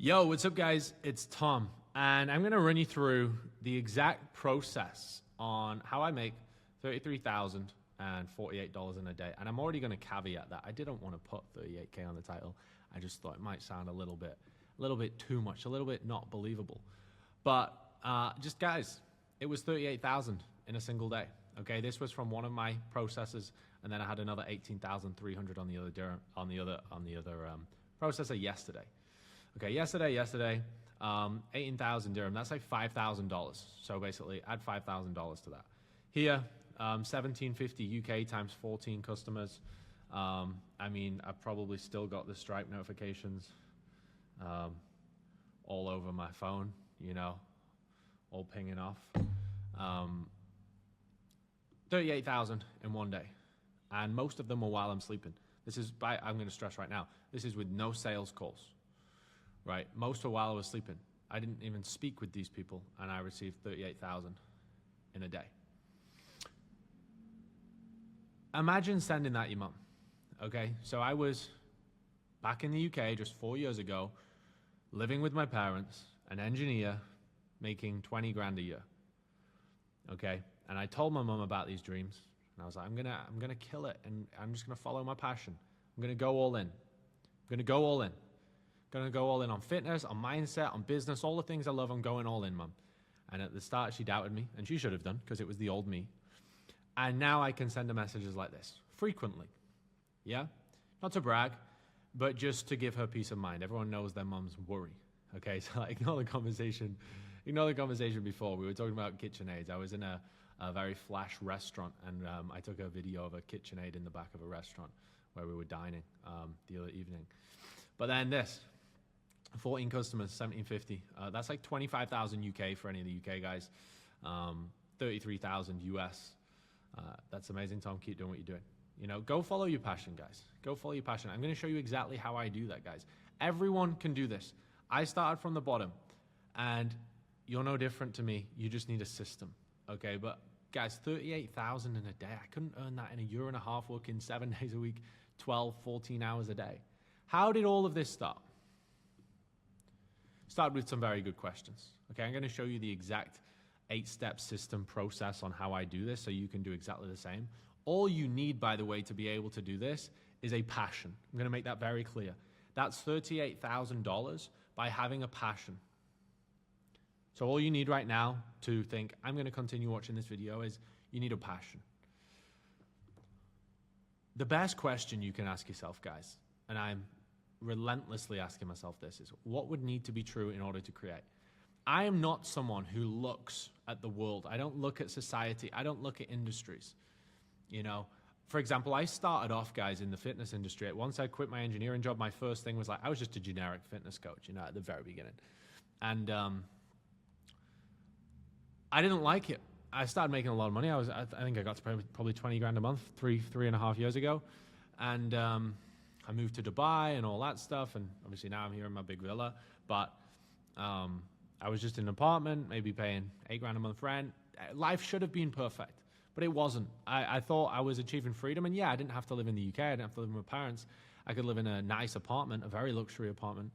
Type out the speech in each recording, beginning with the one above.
Yo, what's up, guys? It's Tom, and I'm going to run you through the exact process on how I make $33,048 in a day. And I'm already going to caveat that I didn't want to put 38K on the title. I just thought it might sound a little bit too much, a little bit not believable. But just guys, it was 38,000 in a single day. Okay, this was from one of my processors, and then I had another 18,300 on the other processor yesterday. Okay, yesterday, 18,000 dirham. That's like $5,000. So basically, add $5,000 to that. Here, 1750 UK times 14 customers. I mean, I've probably still got the Stripe notifications all over my phone, you know, all pinging off. 38,000 in one day, and most of them were while I'm sleeping. This is I'm going to stress right now, this is with no sales calls. Right, most were while I was sleeping. I didn't even speak with these people, and I received 38,000 in a day. Imagine sending that your mum. Okay, so I was back in the UK just 4 years ago, living with my parents, an engineer, making 20 grand a year. Okay, and I told my mum about these dreams, and I was like, I'm gonna kill it, and I'm just gonna follow my passion. I'm gonna go all in. Going to go all in on fitness, on mindset, on business, all the things I love. I'm going all in, Mum. And at the start, she doubted me, and she should have done, because it was the old me. And now I can send her messages like this frequently. Yeah? Not to brag, but just to give her peace of mind. Everyone knows their mum's worry. Okay, so ignore the conversation. Ignore the conversation before. We were talking about KitchenAid. I was in a very flash restaurant, and I took a video of a KitchenAid in the back of a restaurant where we were dining the other evening. But then this. 14 customers, 1750. That's like 25,000 UK for any of the UK guys. 33,000 US. That's amazing, Tom. Keep doing what you're doing. You know, go follow your passion, guys. Go follow your passion. I'm going to show you exactly how I do that, guys. Everyone can do this. I started from the bottom, and you're no different to me. You just need a system, okay? But guys, 38,000 in a day. I couldn't earn that in a year and a half, working 7 days a week, 12, 14 hours a day. How did all of this start? Start with some very good questions. Okay, I'm going to show you the exact 8-step system process on how I do this so you can do exactly the same. All you need, by the way, to be able to do this is a passion. I'm going to make that very clear. That's $38,000 by having a passion. So all you need right now to think, I'm going to continue watching this video, is you need a passion. The best question you can ask yourself, guys, and I'm relentlessly asking myself this, is what would need to be true in order to create? I am not someone who looks at the world. I don't look at society. I don't look at industries. You know, for example, I started off, guys, in the fitness industry. Once I quit my engineering job, my first thing was like, I was just a generic fitness coach, you know, at the very beginning. And I didn't like it. I started making a lot of money. I think I got to probably 20 grand a month, three and a half years ago. And I moved to Dubai and all that stuff, and obviously now I'm here in my big villa, but I was just in an apartment, maybe paying 8 grand a month rent. Life should have been perfect, but it wasn't. I thought I was achieving freedom, and yeah, I didn't have to live in the UK, I didn't have to live with my parents. I could live in a nice apartment, a very luxury apartment,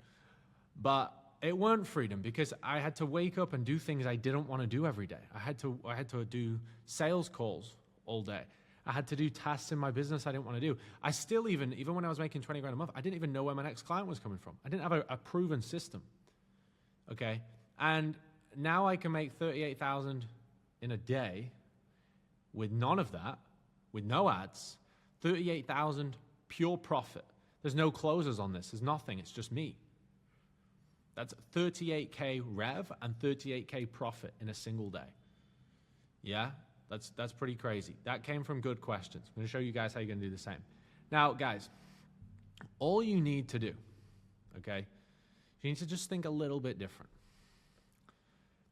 but it weren't freedom, because I had to wake up and do things I didn't want to do every day. I had to do sales calls all day. I had to do tasks in my business I didn't want to do. I still even when I was making 20 grand a month, I didn't even know where my next client was coming from. I didn't have a proven system, okay? And now I can make 38,000 in a day with none of that, with no ads, 38,000 pure profit. There's no closers on this. There's nothing. It's just me. That's 38K rev and 38K profit in a single day. Yeah? That's pretty crazy. That came from good questions. I'm going to show you guys how you're going to do the same. Now, guys, all you need to do, okay, you need to just think a little bit different.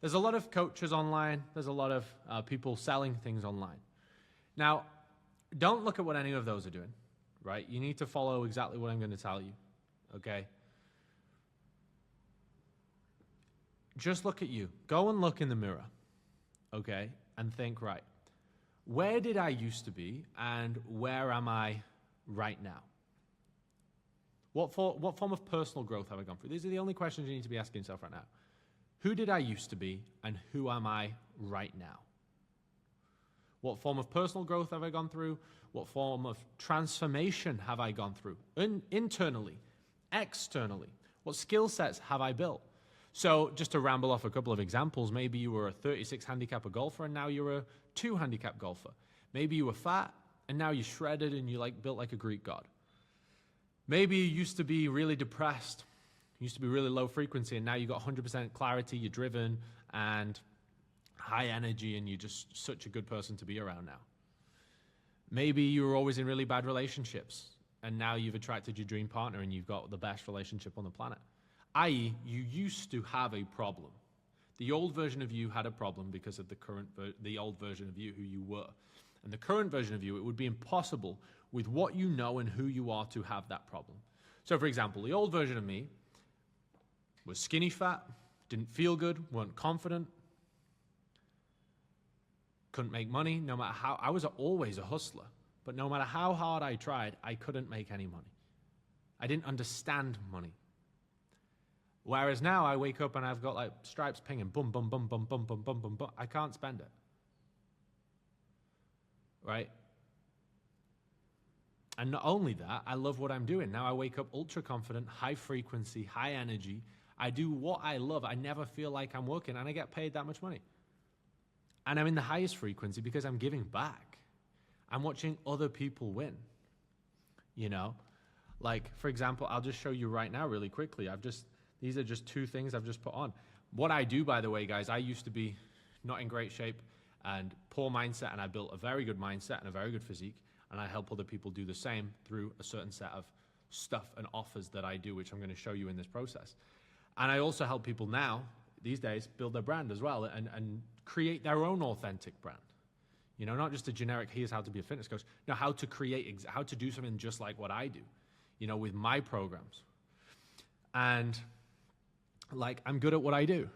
There's a lot of coaches online. There's a lot of people selling things online. Now, don't look at what any of those are doing, right? You need to follow exactly what I'm going to tell you, okay? Just look at you. Go and look in the mirror, okay? And think, right, where did I used to be and where am I right now? What form of personal growth have I gone through? These are the only questions you need to be asking yourself right now. Who did I used to be, and who am I right now? What form of personal growth have I gone through? What form of transformation have I gone through? Internally, externally. What skill sets have I built? So just to ramble off a couple of examples, maybe you were a 36 handicapper golfer and now you're a 2 handicap golfer. Maybe you were fat and now you're shredded and you built like a Greek god. Maybe you used to be really depressed, used to be really low frequency, and now you got 100% clarity, you're driven and high energy, and you're just such a good person to be around now. Maybe you were always in really bad relationships, and now you've attracted your dream partner and you've got the best relationship on the planet. I.e., you used to have a problem. The old version of you had a problem because of the old version of you, who you were. And the current version of you, it would be impossible with what you know and who you are to have that problem. So, for example, the old version of me was skinny fat, didn't feel good, weren't confident, couldn't make money, no matter how. I was always a hustler, but no matter how hard I tried, I couldn't make any money. I didn't understand money. Whereas now I wake up and I've got like stripes pinging, boom, boom, boom, boom, boom, boom, boom, boom, boom. I can't spend it. Right? And not only that, I love what I'm doing. Now I wake up ultra confident, high frequency, high energy. I do what I love. I never feel like I'm working, and I get paid that much money. And I'm in the highest frequency because I'm giving back. I'm watching other people win. You know? Like, for example, I'll just show you right now really quickly. These are just 2 things I've just put on. What I do, by the way, guys, I used to be not in great shape and poor mindset, and I built a very good mindset and a very good physique, and I help other people do the same through a certain set of stuff and offers that I do, which I'm going to show you in this process. And I also help people now, these days, build their brand as well and create their own authentic brand. You know, not just a generic, here's how to be a fitness coach. No, how to do something just like what I do, you know, with my programs. And like, I'm good at what I do,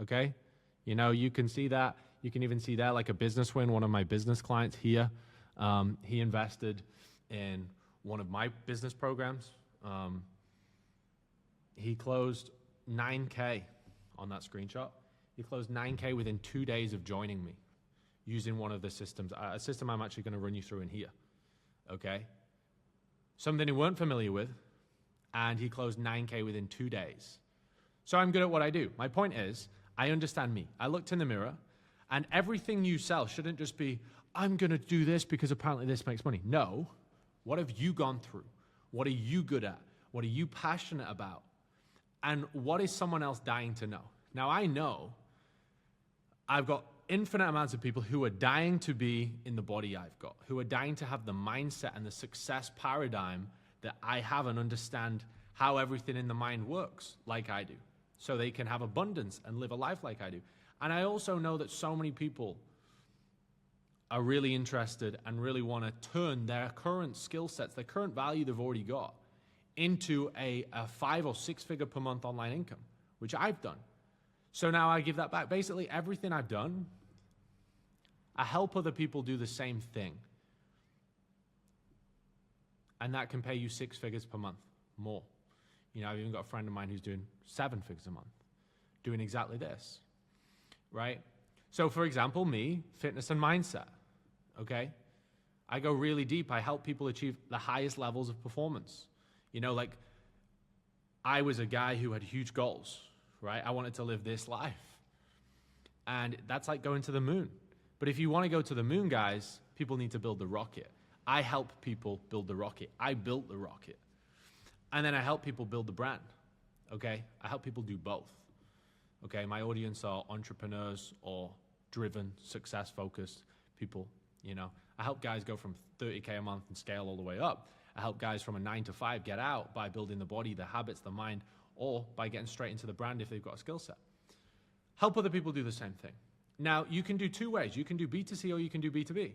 okay? You know, you can see that. You can even see there like a business win. One of my business clients here, he invested in one of my business programs. He closed $9K on that screenshot. He closed $9K within 2 days of joining me using one of the systems, a system I'm actually going to run you through in here, okay? Something he weren't familiar with, and he closed $9K within 2 days. So I'm good at what I do. My point is, I understand me. I looked in the mirror, and everything you sell shouldn't just be, I'm going to do this because apparently this makes money. No. What have you gone through? What are you good at? What are you passionate about? And what is someone else dying to know? Now, I know I've got infinite amounts of people who are dying to be in the body I've got, who are dying to have the mindset and the success paradigm that I have and understand how everything in the mind works like I do, so they can have abundance and live a life like I do. And I also know that so many people are really interested and really want to turn their current skill sets, their current value they've already got, into a 5 or 6 figure per month online income, which I've done. So now I give that back. Basically, everything I've done, I help other people do the same thing. And that can pay you 6 figures per month, more. You know, I've even got a friend of mine who's doing 7 figures a month, doing exactly this, right? So for example, me, fitness and mindset, okay? I go really deep. I help people achieve the highest levels of performance. You know, like, I was a guy who had huge goals, right? I wanted to live this life. And that's like going to the moon. But if you want to go to the moon, guys, people need to build the rocket. I help people build the rocket. I built the rocket. And then I help people build the brand, okay? I help people do both, okay? My audience are entrepreneurs or driven, success-focused people, you know? I help guys go from 30K a month and scale all the way up. I help guys from a 9 to 5 get out by building the body, the habits, the mind, or by getting straight into the brand if they've got a skill set. Help other people do the same thing. Now, you can do 2 ways. You can do B2C or you can do B2B,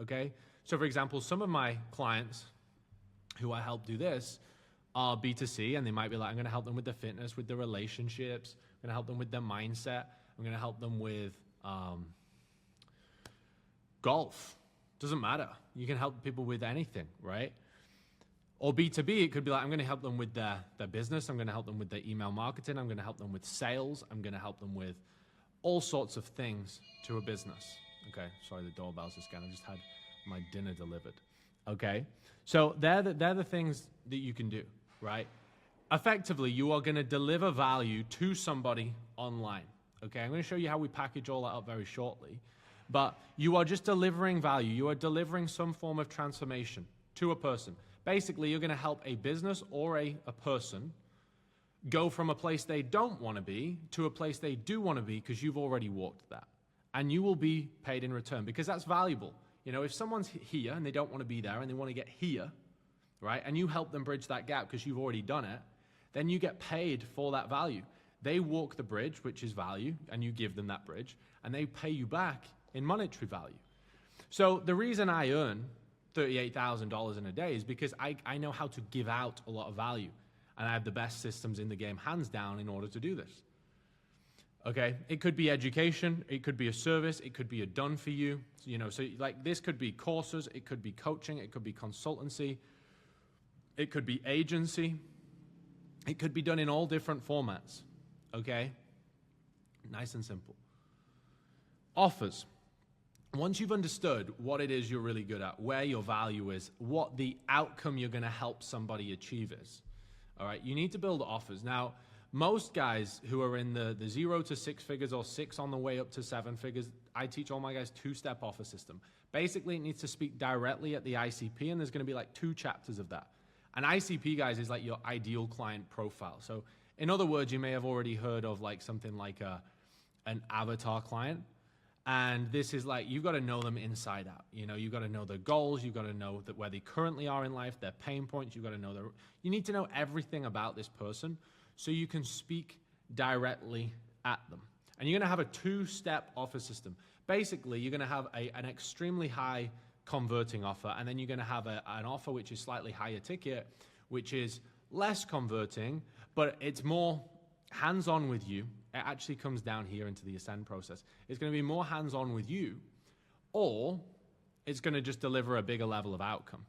okay? So, for example, some of my clients who I help do this are B2C, and they might be like, I'm going to help them with their fitness, with their relationships. I'm going to help them with their mindset. I'm going to help them with golf. Doesn't matter. You can help people with anything, right? Or B2B, it could be like, I'm going to help them with their business. I'm going to help them with their email marketing. I'm going to help them with sales. I'm going to help them with all sorts of things to a business. Okay, sorry, the doorbell's just again. I just had my dinner delivered. Okay, so they're the things that you can do, right? Effectively, you are going to deliver value to somebody online. Okay, I'm going to show you how we package all that up very shortly. But you are just delivering value. You are delivering some form of transformation to a person. Basically, you're going to help a business or a person go from a place they don't want to be to a place they do want to be because you've already walked that. And you will be paid in return because that's valuable. You know, if someone's here and they don't want to be there and they want to get here, right, and you help them bridge that gap because you've already done it, then you get paid for that value. They walk the bridge, which is value, and you give them that bridge, and they pay you back in monetary value. So the reason I earn $38,000 in a day is because I know how to give out a lot of value. And I have the best systems in the game, hands down, in order to do this. Okay? It could be education. It could be a service. It could be a done for you. You know, so like this could be courses. It could be coaching. It could be consultancy. It could be agency. It could be done in all different formats. Okay? Nice and simple. Offers. Once you've understood what it is you're really good at, where your value is, what the outcome you're going to help somebody achieve is, all right, you need to build offers. Now, most guys who are in the 0 to 6 figures or 6 on the way up to 7 figures, I teach all my guys 2-step offer system. Basically, it needs to speak directly at the ICP, and there's going to be like 2 chapters of that. An ICP, guys, is like your ideal client profile. So in other words, you may have already heard of like something like an avatar client. And this is like, you've got to know them inside out. You know, you've got to know their goals. You've got to know that where they currently are in life, their pain points. You've got to know you need to know everything about this person so you can speak directly at them. And you're going to have a 2-step offer system. Basically, you're going to have an extremely high converting offer, and then you're going to have an offer which is slightly higher ticket, which is less converting, but it's more hands-on with you. It actually comes down here into the ascend process. It's going to be more hands-on with you, or it's going to just deliver a bigger level of outcome.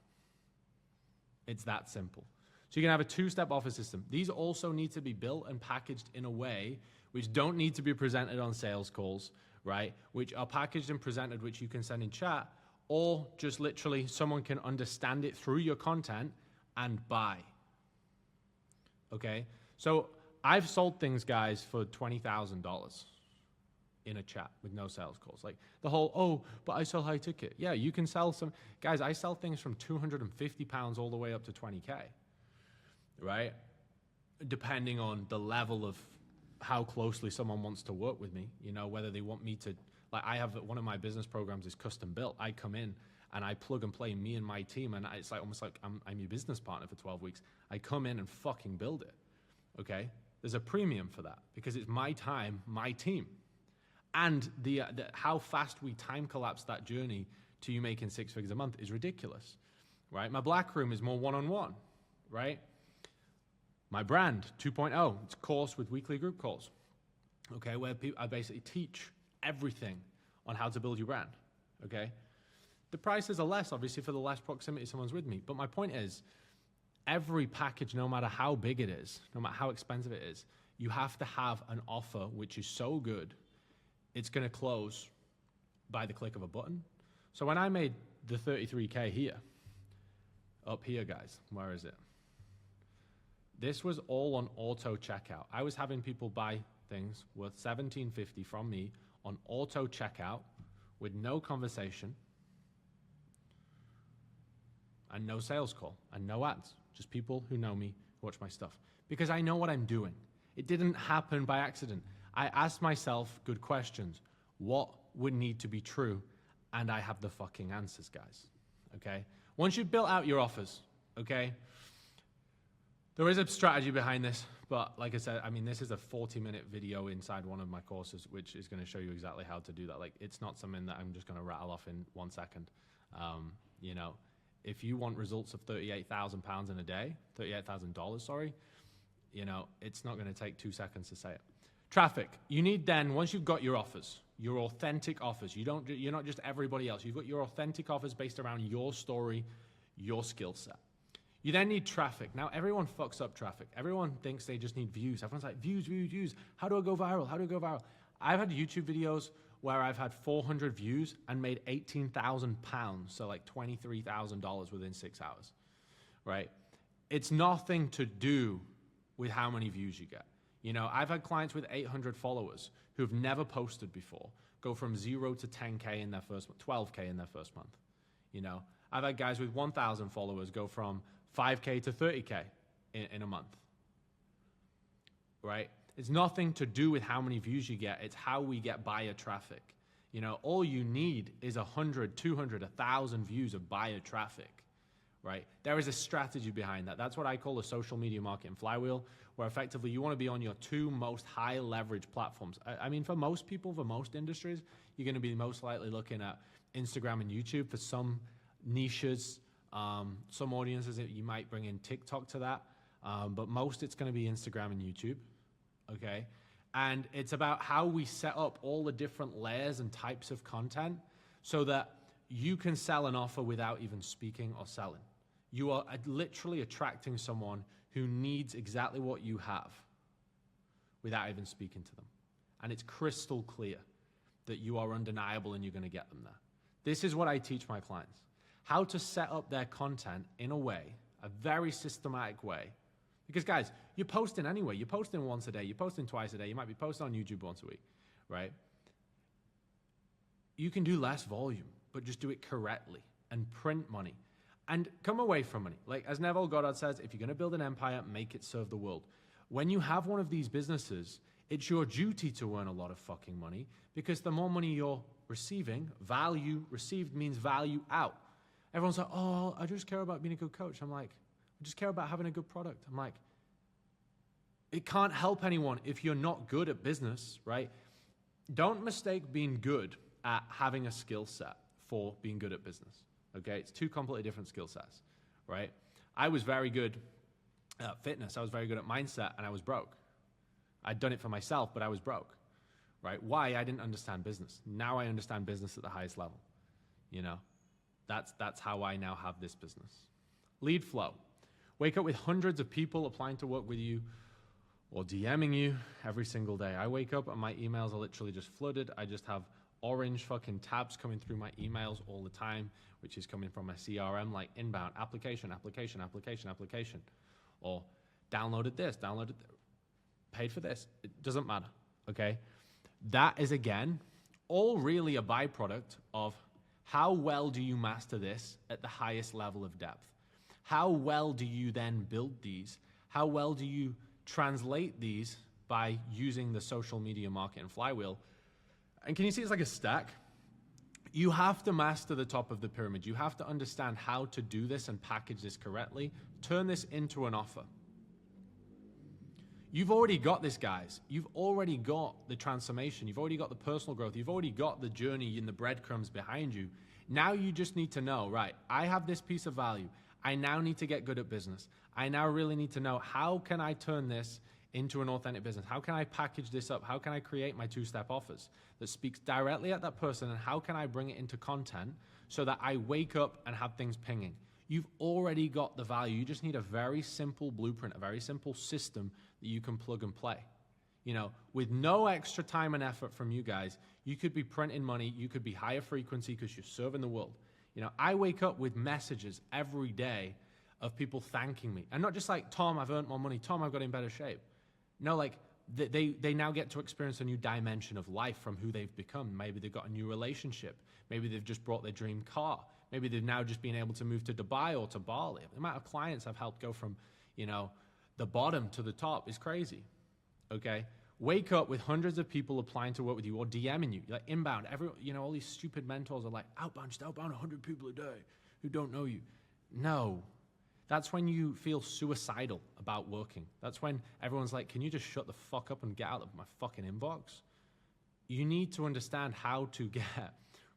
It's that simple. So you're going to have a 2-step offer system. These also need to be built and packaged in a way which don't need to be presented on sales calls, right? Which are packaged and presented, which you can send in chat, or just literally someone can understand it through your content and buy. Okay? So I've sold things, guys, for $20,000 in a chat with no sales calls. Like the whole, oh, but I sell high ticket. Yeah, you can sell some. Guys, I sell things from 250 pounds all the way up to 20K, right? Depending on the level of how closely someone wants to work with me, you know, whether they want me to, like I have one of my business programs is custom built. I come in and I plug and play me and my team, and it's like almost like I'm your business partner for 12 weeks. I come in and fucking build it, okay? There's a premium for that because it's my time, my team. And the how fast we time collapse that journey to you making 6 figures a month is ridiculous, right? My black room is more one-on-one, right? My brand 2.0, it's a course with weekly group calls, okay, where I basically teach everything on how to build your brand, okay? The prices are less, obviously, for the less proximity someone's with me. But my point is, every package, no matter how big it is, no matter how expensive it is, you have to have an offer which is so good, it's going to close by the click of a button. So when I made the 33K here, up here, guys, where is it? This was all on auto checkout. I was having people buy things worth $1,750 from me on auto checkout with no conversation and no sales call and no ads. Just people who know me, who watch my stuff. Because I know what I'm doing. It didn't happen by accident. I asked myself good questions. What would need to be true? And I have the fucking answers, guys. Okay? Once you've built out your offers, okay? There is a strategy behind this, but like I said, I mean, this is a 40-minute video inside one of my courses, which is going to show you exactly how to do that. Like, it's not something that I'm just going to rattle off in 1 second. You know, if you want results of £38,000 in a day, $38,000, sorry, you know, it's not going to take 2 seconds to say it. Traffic. You need then, once you've got your offers, your authentic offers, you're not just everybody else. You've got your authentic offers based around your story, your skill set. You then need traffic. Now, everyone fucks up traffic. Everyone thinks they just need views. Everyone's like, views, views, views. How do I go viral? How do I go viral? I've had YouTube videos where I've had 400 views and made £18,000, so like $23,000 within 6 hours, right? It's nothing to do with how many views you get. You know, I've had clients with 800 followers who've never posted before go from 0 to 10K in their first month, 12K in their first month. You know, I've had guys with 1,000 followers go from 5K to 30K in a month, right? It's nothing to do with how many views you get. It's how we get buyer traffic. You know, all you need is 100, 200, 1,000 views of buyer traffic, right? There is a strategy behind that. That's what I call a social media marketing flywheel, where effectively you want to be on your two most high leverage platforms. I mean, for most people, for most industries, you're going to be most likely looking at Instagram and YouTube. For some niches, some audiences, you might bring in TikTok to that, but most it's going to be Instagram and YouTube, okay? And it's about how we set up all the different layers and types of content so that you can sell an offer without even speaking or selling. You are literally attracting someone who needs exactly what you have without even speaking to them. And it's crystal clear that you are undeniable and you're going to get them there. This is what I teach my clients. How to set up their content in a way, a very systematic way. Because guys, you're posting anyway. You're posting once a day. You're posting twice a day. You might be posting on YouTube once a week, right? You can do less volume, but just do it correctly and print money. And come away from money. Like as Neville Goddard says, if you're going to build an empire, make it serve the world. When you have one of these businesses, it's your duty to earn a lot of fucking money, because the more money you're receiving, value received means value out. Everyone's like, oh, I just care about being a good coach. I'm like, I just care about having a good product. I'm like, it can't help anyone if you're not good at business, right? Don't mistake being good at having a skill set for being good at business, okay? It's two completely different skill sets, right? I was very good at fitness. I was very good at mindset, and I was broke. I'd done it for myself, but I was broke, right? Why? I didn't understand business. Now I understand business at the highest level, you know? That's how I now have this business. Lead flow. Wake up with hundreds of people applying to work with you or DMing you every single day. I wake up and my emails are literally just flooded. I just have orange fucking tabs coming through my emails all the time, which is coming from my CRM, like inbound, application, application, application, application. Or downloaded this, paid for this. It doesn't matter, okay? That is, again, all really a byproduct of how well do you master this at the highest level of depth? How well do you then build these? How well do you translate these by using the social media marketing flywheel? And can you see it's like a stack? You have to master the top of the pyramid. You have to understand how to do this and package this correctly. Turn this into an offer. You've already got this, guys. You've already got the transformation. You've already got the personal growth. You've already got the journey and the breadcrumbs behind you. Now you just need to know, right, I have this piece of value. I now need to get good at business. I now really need to know, how can I turn this into an authentic business? How can I package this up? How can I create my two-step offers that speaks directly at that person? And how can I bring it into content so that I wake up and have things pinging? You've already got the value. You just need a very simple blueprint, a very simple system that you can plug and play. You know, with no extra time and effort from you guys, you could be printing money. You could be higher frequency because you're serving the world. You know, I wake up with messages every day of people thanking me. And not just like, Tom, I've earned more money. Tom, I've got in better shape. No, like they now get to experience a new dimension of life from who they've become. Maybe they've got a new relationship. Maybe they've just brought their dream car. Maybe they've now just been able to move to Dubai or to Bali. The amount of clients I've helped go from, you know, the bottom to the top is crazy, okay? Wake up with hundreds of people applying to work with you or DMing you, like inbound. All these stupid mentors are like, outbound, just outbound 100 people a day who don't know you. No, that's when you feel suicidal about working. That's when everyone's like, can you just shut the fuck up and get out of my fucking inbox? You need to understand how to get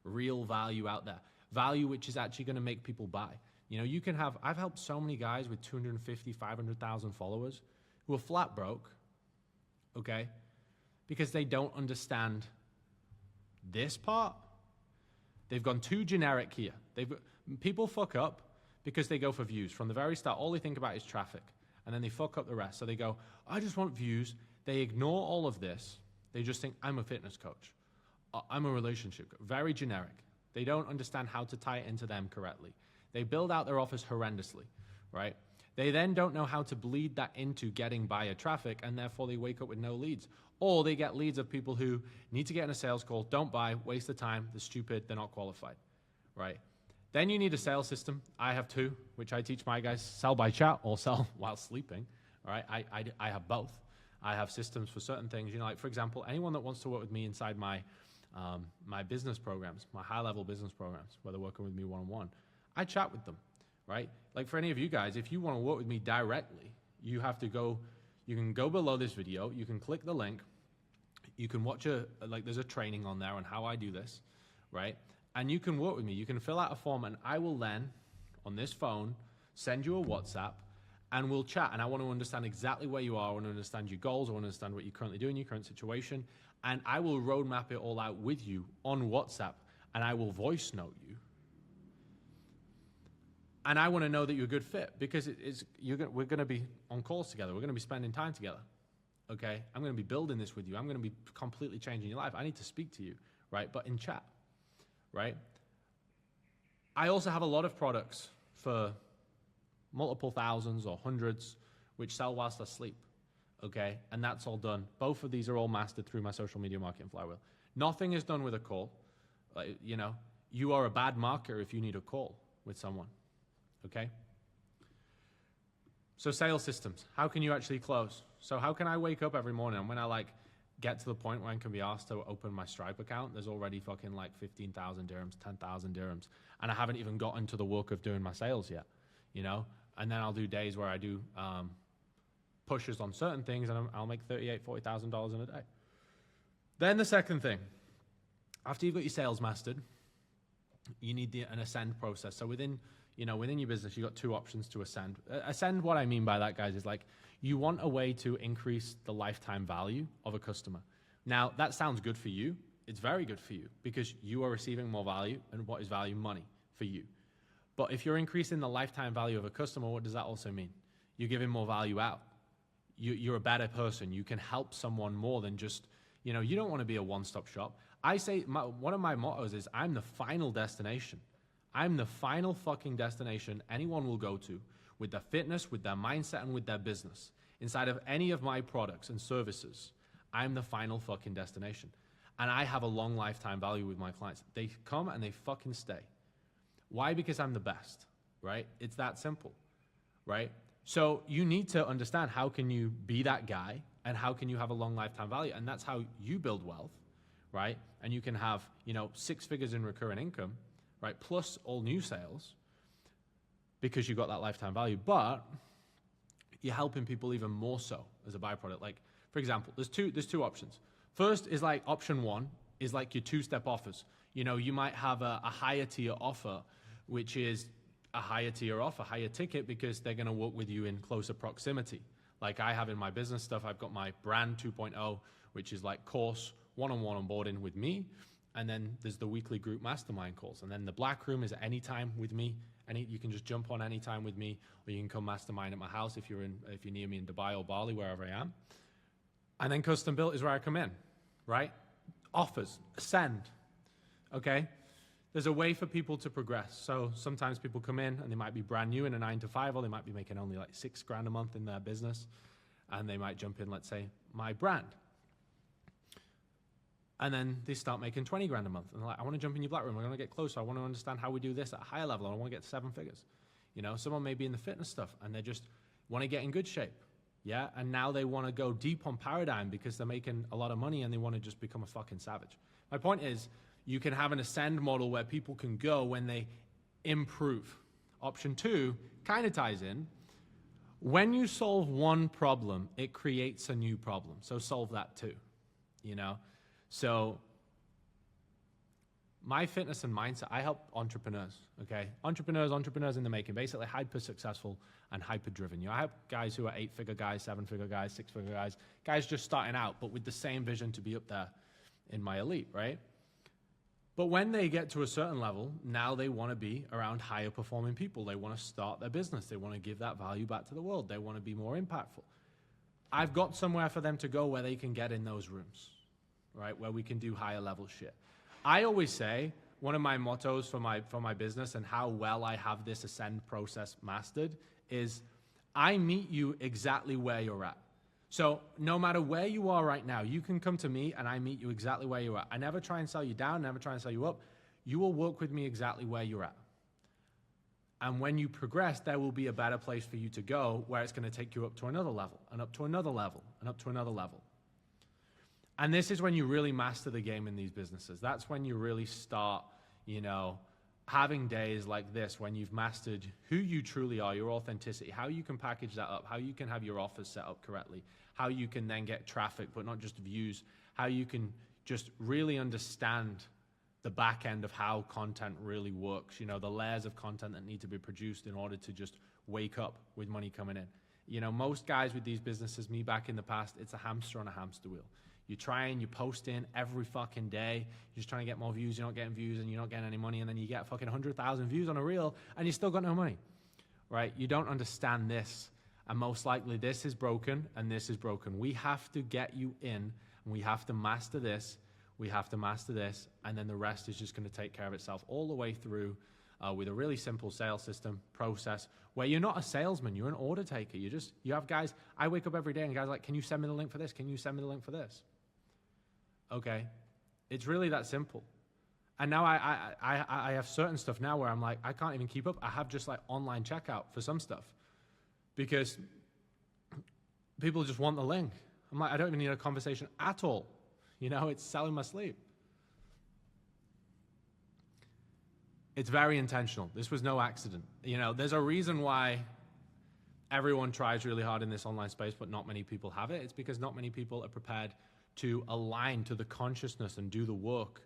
real value out there. Value which is actually going to make people buy. You know, I've helped so many guys with 250, 500,000 followers who are flat broke, okay? Because they don't understand this part. They've gone too generic here. People fuck up because they go for views. From the very start, all they think about is traffic, and then they fuck up the rest. So they go, I just want views. They ignore all of this. They just think, I'm a fitness coach. I'm a relationship coach. Very generic. They don't understand how to tie it into them correctly. They build out their offers horrendously, right? They then don't know how to bleed that into getting buyer traffic, and therefore they wake up with no leads. Or they get leads of people who need to get in a sales call, don't buy, waste the time, they're stupid, they're not qualified, right? Then you need a sales system. I have two, which I teach my guys, sell by chat or sell while sleeping, all right? I have both. I have systems for certain things. You know, like for example, anyone that wants to work with me inside my my business programs, my high-level business programs, where they're working with me one-on-one, I chat with them, right? Like for any of you guys, if you want to work with me directly, you have to go, you can go below this video, you can click the link, you can watch there's a training on there on how I do this, right? And you can work with me. You can fill out a form, and I will then, on this phone, send you a WhatsApp, and we'll chat. And I want to understand exactly where you are. I want to understand your goals. I want to understand what you're currently doing, your current situation. And I will roadmap it all out with you on WhatsApp, and I will voice note you. And I want to know that you're a good fit, because we're going to be on calls together. We're going to be spending time together, okay? I'm going to be building this with you. I'm going to be completely changing your life. I need to speak to you, right? But in chat, right? I also have a lot of products for multiple thousands or hundreds, which sell whilst asleep, okay? And that's all done. Both of these are all mastered through my social media marketing flywheel. Nothing is done with a call. You know, you are a bad marketer if you need a call with someone, okay? So sales systems, how can you actually close? So how can I wake up every morning, and when I get to the point where I can be asked to open my Stripe account, there's already fucking 15,000 dirhams, 10,000 dirhams, and I haven't even gotten to the work of doing my sales yet, you know? And then I'll do days where I do pushes on certain things, and I'll make $38,000, $40,000 in a day. Then the second thing, after you've got your sales mastered, you need an ascend process. So within your business, you've got two options to ascend. Ascend, what I mean by that, guys, is you want a way to increase the lifetime value of a customer. Now, that sounds good for you. It's very good for you, because you are receiving more value, and what is value? Money for you. But if you're increasing the lifetime value of a customer, what does that also mean? You're giving more value out. You're a better person. You can help someone more than just, you don't want to be a one-stop shop. I say, one of my mottos is, I'm the final destination. I'm the final fucking destination anyone will go to with their fitness, with their mindset, and with their business. Inside of any of my products and services, I'm the final fucking destination. And I have a long lifetime value with my clients. They come and they fucking stay. Why? Because I'm the best, right? It's that simple, right? So you need to understand, how can you be that guy, and how can you have a long lifetime value? And that's how you build wealth, right? And you can have, 6 figures in recurring income, right? Plus all new sales, because you've got that lifetime value. But you're helping people even more so as a byproduct. Like, for example, there's two options. First is option one is your 2-step offers. You might have a higher tier offer, which is a higher tier offer, higher ticket, because they're going to work with you in closer proximity. Like I have in my business stuff, I've got my brand 2.0, which is course one-on-one onboarding with me. And then there's the weekly group mastermind calls. And then the black room is anytime with me. You can just jump on anytime with me, or you can come mastermind at my house if you're near me in Dubai or Bali, wherever I am. And then custom built is where I come in, right? Offers, ascend, okay? There's a way for people to progress. So sometimes people come in and they might be brand new in a 9-to-5, or they might be making only $6,000 a month in their business. And they might jump in, let's say, my brand. And then they start making $20,000 a month. And they're like, I want to jump in your black room. I want to get closer. I want to understand how we do this at a higher level. I want to get to 7 figures. Someone may be in the fitness stuff and they just want to get in good shape. Yeah. And now they want to go deep on paradigm because they're making a lot of money and they want to just become a fucking savage. My point is, you can have an ascend model where people can go when they improve. Option 2 kind of ties in. When you solve one problem, it creates a new problem. So solve that too, So my fitness and mindset, I help entrepreneurs, okay? Entrepreneurs in the making, basically hyper successful and hyper driven. I have guys who are 8-figure guys, 7-figure guys, 6-figure guys just starting out, but with the same vision to be up there in my elite, right? But when they get to a certain level, now they want to be around higher performing people. They want to start their business. They want to give that value back to the world. They want to be more impactful. I've got somewhere for them to go where they can get in those rooms, right? Where we can do higher level shit. I always say, one of my mottos for my business and how well I have this ascend process mastered is I meet you exactly where you're at. So no matter where you are right now, you can come to me and I meet you exactly where you're at. I never try and sell you down, never try and sell you up. You will work with me exactly where you're at. And when you progress, there will be a better place for you to go where it's going to take you up to another level and up to another level and up to another level. And this is when you really master the game in these businesses. That's when you really start, having days like this when you've mastered who you truly are, your authenticity, how you can package that up, how you can have your offers set up correctly, how you can then get traffic, but not just views, how you can just really understand the back end of how content really works, the layers of content that need to be produced in order to just wake up with money coming in. Most guys with these businesses, me back in the past, it's a hamster on a hamster wheel. You try and you post in every fucking day. You're just trying to get more views. You're not getting views and you're not getting any money. And then you get fucking 100,000 views on a reel and you still got no money, right? You don't understand this. And most likely this is broken and this is broken. We have to get you in and we have to master this. We have to master this. And then the rest is just going to take care of itself all the way through with a really simple sales system process where you're not a salesman. You're an order taker. You have guys, I wake up every day and guys are like, can you send me the link for this? Can you send me the link for this? Okay, it's really that simple. And now I have certain stuff now where I'm like, I can't even keep up. I have just like online checkout for some stuff because people just want the link. I'm like, I don't even need a conversation at all. It's selling my sleep. It's very intentional. This was no accident. There's a reason why everyone tries really hard in this online space, but not many people have it. It's because not many people are prepared to align to the consciousness and do the work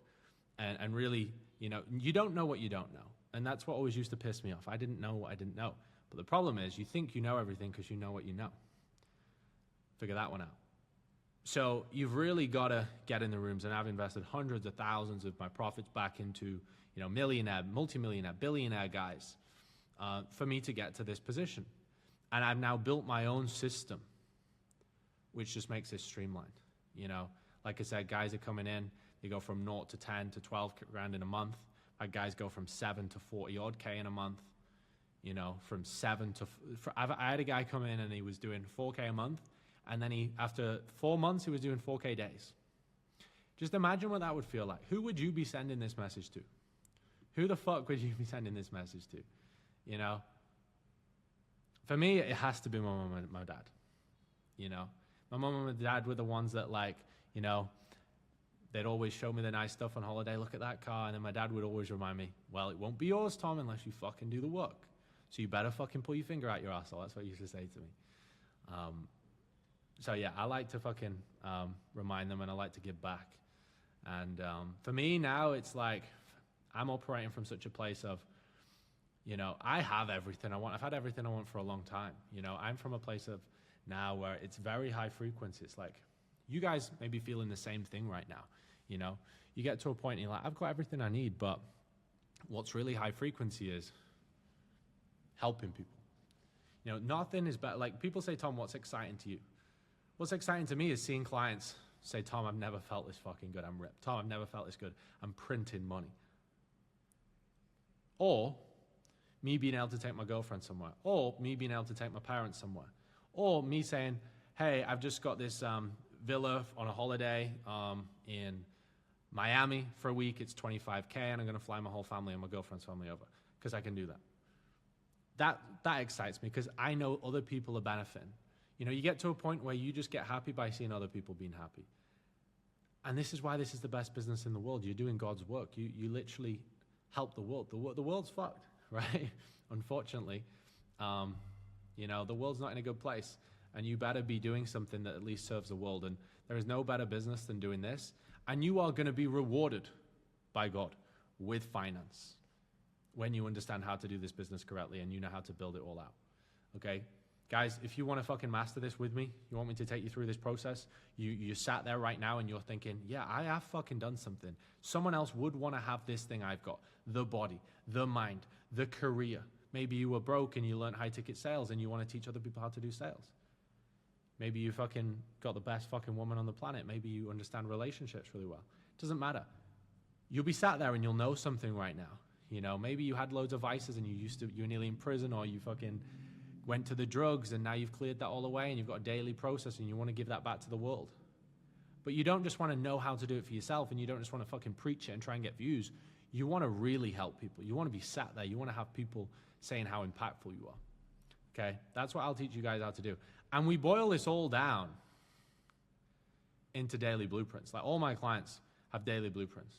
and really, you don't know what you don't know. And that's what always used to piss me off. I didn't know what I didn't know. But the problem is you think you know everything because you know what you know. Figure that one out. So you've really got to get in the rooms, and I've invested hundreds of thousands of my profits back into, millionaire, multimillionaire, billionaire guys for me to get to this position. And I've now built my own system, which just makes this streamlined. Like I said, guys are coming in, they go from 0 to 10 to 12 grand in a month. My guys go from 7 to 40 odd K in a month. From 7 to, I had a guy come in and he was doing 4K a month. And then after 4 months, he was doing 4K days. Just imagine what that would feel like. Who would you be sending this message to? Who the fuck would you be sending this message to? For me, it has to be my mom and my dad. My mom and my dad were the ones that they'd always show me the nice stuff on holiday. Look at that car. And then my dad would always remind me, well, it won't be yours, Tom, unless you fucking do the work. So you better fucking pull your finger out your asshole. That's what he used to say to me. So yeah, I like to fucking remind them and I like to give back. And for me now, it's like I'm operating from such a place of, I have everything I want. I've had everything I want for a long time. I'm from a place of now where it's very high frequency. It's like you guys may be feeling the same thing right now. You get to a point and you're like, I've got everything I need, but what's really high frequency is helping people. Nothing is better. Like people say, Tom, what's exciting to you? What's exciting to me is seeing clients say, Tom, I've never felt this fucking good. I'm ripped. Tom, I've never felt this good. I'm printing money. Or me being able to take my girlfriend somewhere. Or me being able to take my parents somewhere. Or me saying, hey, I've just got this villa on a holiday in Miami for a week. It's $25K and I'm going to fly my whole family and my girlfriend's family over because I can do that. That excites me because I know other people are benefiting. You get to a point where you just get happy by seeing other people being happy. And this is why this is the best business in the world. You're doing God's work. You literally help the world. The world's fucked, right? Unfortunately, the world's not in a good place. And you better be doing something that at least serves the world. And there is no better business than doing this. And you are going to be rewarded by God with finance when you understand how to do this business correctly and you know how to build it all out. Okay? Guys, if you want to fucking master this with me, you want me to take you through this process, you sat there right now and you're thinking, yeah, I have fucking done something. Someone else would want to have this thing I've got. The body, the mind, the career. Maybe you were broke and you learned high ticket sales and you want to teach other people how to do sales. Maybe you fucking got the best fucking woman on the planet. Maybe you understand relationships really well. It doesn't matter. You'll be sat there and you'll know something right now. You know, maybe you had loads of vices and you were nearly in prison, or you fucking went to the drugs and now you've cleared that all away and you've got a daily process and you want to give that back to the world. But you don't just want to know how to do it for yourself, and you don't just want to fucking preach it and try and get views. You want to really help people. You want to be sat there. You want to have people saying how impactful you are. Okay? That's what I'll teach you guys how to do. And we boil this all down into daily blueprints. Like, all my clients have daily blueprints.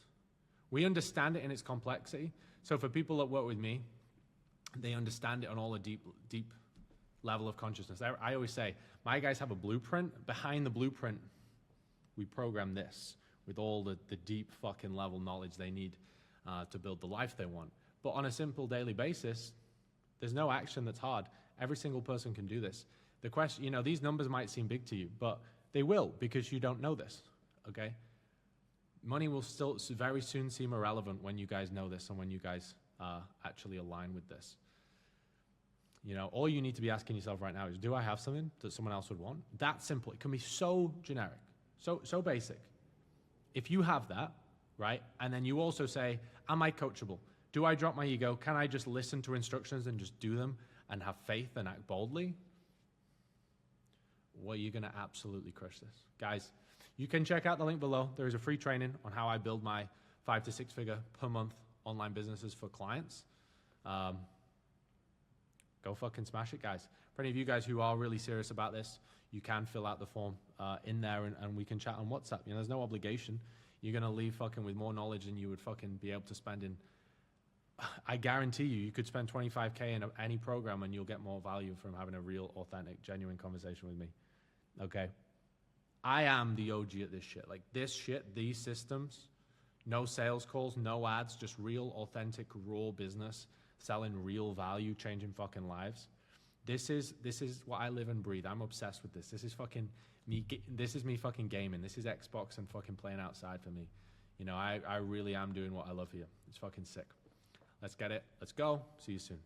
We understand it in its complexity. So for people that work with me, they understand it on all a deep level of consciousness. I always say, my guys have a blueprint. Behind the blueprint, we program this with all the deep fucking level knowledge they need to build the life they want. But on a simple daily basis, there's no action that's hard. Every single person can do this. The question, you know, these numbers might seem big to you, but they will, because you don't know this, okay? Money will still very soon seem irrelevant when you guys know this and when you guys actually align with this. You know, all you need to be asking yourself right now is, do I have something that someone else would want? That simple. It can be so generic, so basic. If you have that, right, and then you also say, am I coachable? Do I drop my ego? Can I just listen to instructions and just do them and have faith and act boldly? Well, you're going to absolutely crush this. Guys, you can check out the link below. There is a free training on how I build my 5 to 6 figure per month online businesses for clients. Go fucking smash it, guys. For any of you guys who are really serious about this, you can fill out the form in there, and we can chat on WhatsApp. You know, there's no obligation. You're going to leave fucking with more knowledge than you would fucking be able to spend in. I guarantee you could spend $25K in any program and you'll get more value from having a real, authentic, genuine conversation with me. Okay? I am the OG at this shit. Like, this shit, these systems, no sales calls, no ads, just real, authentic, raw business, selling real value, changing fucking lives. This is what I live and breathe. I'm obsessed with this. This is fucking me. This is me fucking gaming. This is Xbox and fucking playing outside for me. You know, I really am doing what I love here. It's fucking sick. Let's get it. Let's go. See you soon.